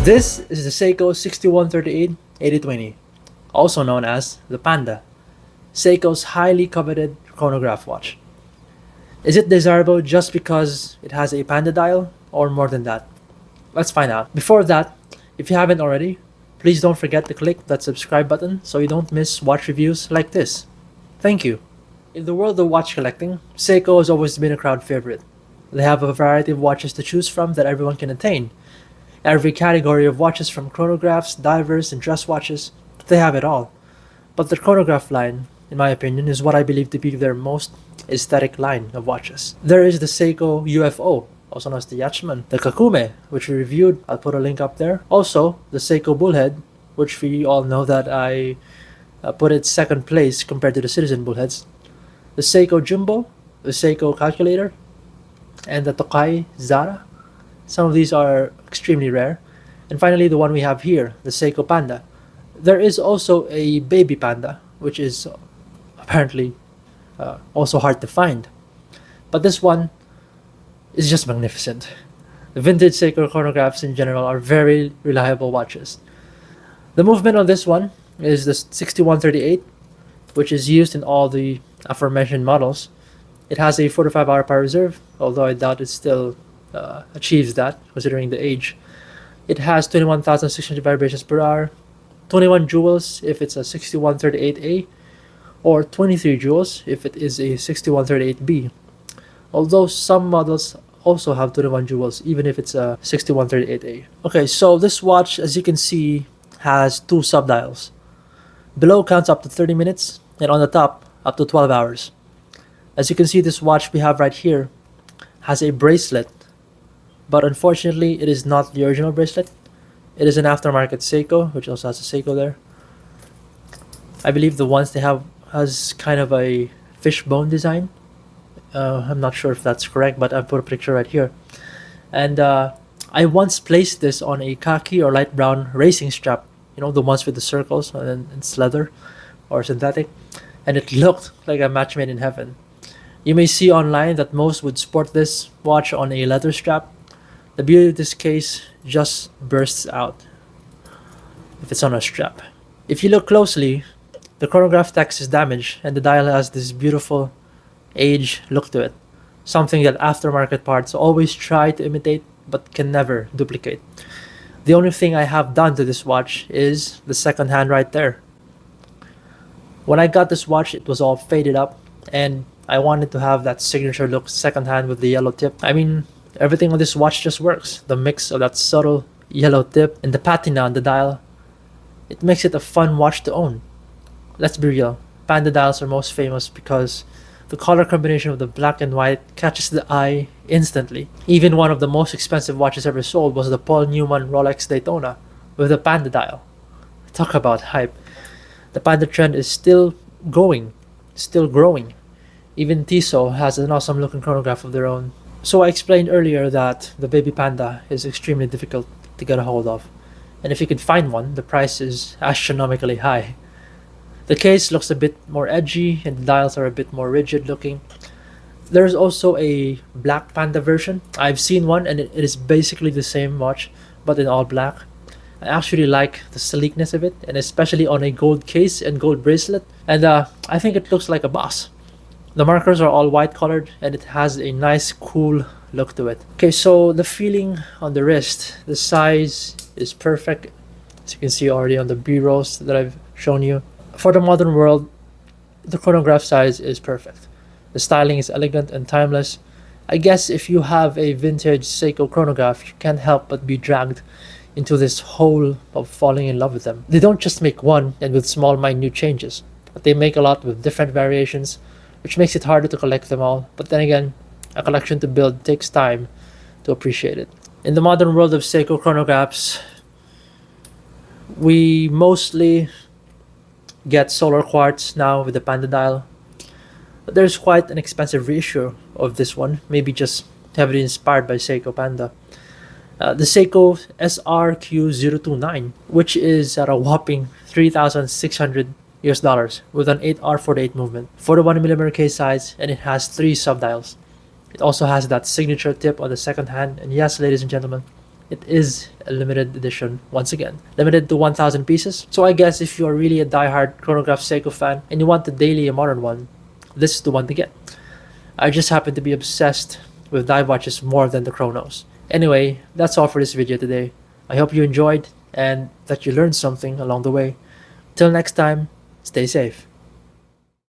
This is the Seiko 6138-8020, also known as the Panda, Seiko's highly coveted chronograph watch. Is it desirable just because it has a Panda dial, or more than that? Let's find out. Before that, if you haven't already, please don't forget to click that subscribe button so you don't miss watch reviews like this. Thank you. In the world of watch collecting, Seiko has always been a crowd favorite. They have a variety of watches to choose from that everyone can attain. Every category of watches, from chronographs, divers, and dress watches, they have it all. But the chronograph line, in my opinion, is what I believe to be their most aesthetic line of watches. There is the Seiko UFO, also known as the Yachtsman, the Kakume, which we reviewed, I'll put a link up there. Also, the Seiko Bullhead, which we all know that I put it second place compared to the Citizen Bullheads. The Seiko Jumbo, the Seiko Calculator, and the Tokai Zara. Some of these are extremely rare. And finally, the one we have here, the Seiko Panda. There is also a baby Panda, which is apparently also hard to find. But this one is just magnificent. The vintage Seiko chronographs in general are very reliable watches. The movement on this one is the 6138, which is used in all the aforementioned models. It has a 45-hour power reserve, although I doubt it still achieves that considering the age. It has 21,600 vibrations per hour, 21 joules if it's a 6138A, or 23 joules if it is a 6138B. Although some models also have 21 joules even if it's a 6138A. Okay, so this watch, as you can see, has two subdials. Below counts up to 30 minutes, and on the top up to 12 hours. As you can see, this watch we have right here has a bracelet, but unfortunately it is not the original bracelet. It is an aftermarket Seiko, which also has a Seiko there. I believe the ones they have has kind of a fishbone design. I'm not sure if that's correct, but I put a picture right here. And I once placed this on a khaki or light brown racing strap, you know, the ones with the circles, and it's leather or synthetic, and it looked like a match made in heaven. You may see online that most would sport this watch on a leather strap. The beauty of this case just bursts out if it's on a strap. If you look closely, the chronograph text is damaged and the dial has this beautiful age look to it, something that aftermarket parts always try to imitate but can never duplicate. The only thing I have done to this watch is the second hand right there. When I got this watch, it was all faded up, and I wanted to have that signature look second hand with the yellow tip. I mean, everything on this watch just works. The mix of that subtle yellow tip and the patina on the dial, it makes it a fun watch to own. Let's be real, Panda dials are most famous because the color combination of the black and white catches the eye instantly. Even one of the most expensive watches ever sold was the Paul Newman Rolex Daytona with the Panda dial. Talk about hype. The Panda trend is still going, still growing. Even Tissot has an awesome looking chronograph of their own. So I explained earlier that the baby Panda is extremely difficult to get a hold of. And if you can find one, the price is astronomically high. The case looks a bit more edgy and the dials are a bit more rigid looking. There's also a black Panda version. I've seen one and it is basically the same watch but in all black. I actually like the sleekness of it, and especially on a gold case and gold bracelet. And I think it looks like a boss. The markers are all white colored and it has a nice cool look to it. Okay, so the feeling on the wrist, the size is perfect. As you can see already on the B-rolls that I've shown you. For the modern world, the chronograph size is perfect. The styling is elegant and timeless. I guess if you have a vintage Seiko chronograph, you can't help but be dragged into this hole of falling in love with them. They don't just make one and with small minute changes, but they make a lot with different variations, which makes it harder to collect them all. But then again, a collection to build takes time to appreciate it. In the modern world of Seiko chronographs, we mostly get solar quartz now with the Panda dial, but there's quite an expensive reissue of this one, maybe just heavily inspired by Seiko Panda. The Seiko SRQ029, which is at a whopping $3,600 with an 8R48 movement, 41mm case size, and it has 3 subdials. It also has that signature tip on the second hand, and yes, ladies and gentlemen, It is a limited edition, once again. Limited to 1,000 pieces. So I guess if you're really a die-hard Chronograph Seiko fan and you want the daily modern one, this is the one to get. I just happen to be obsessed with dive watches more than the chronos. Anyway, that's all for this video today. I hope you enjoyed and that you learned something along the way. Till next time, stay safe.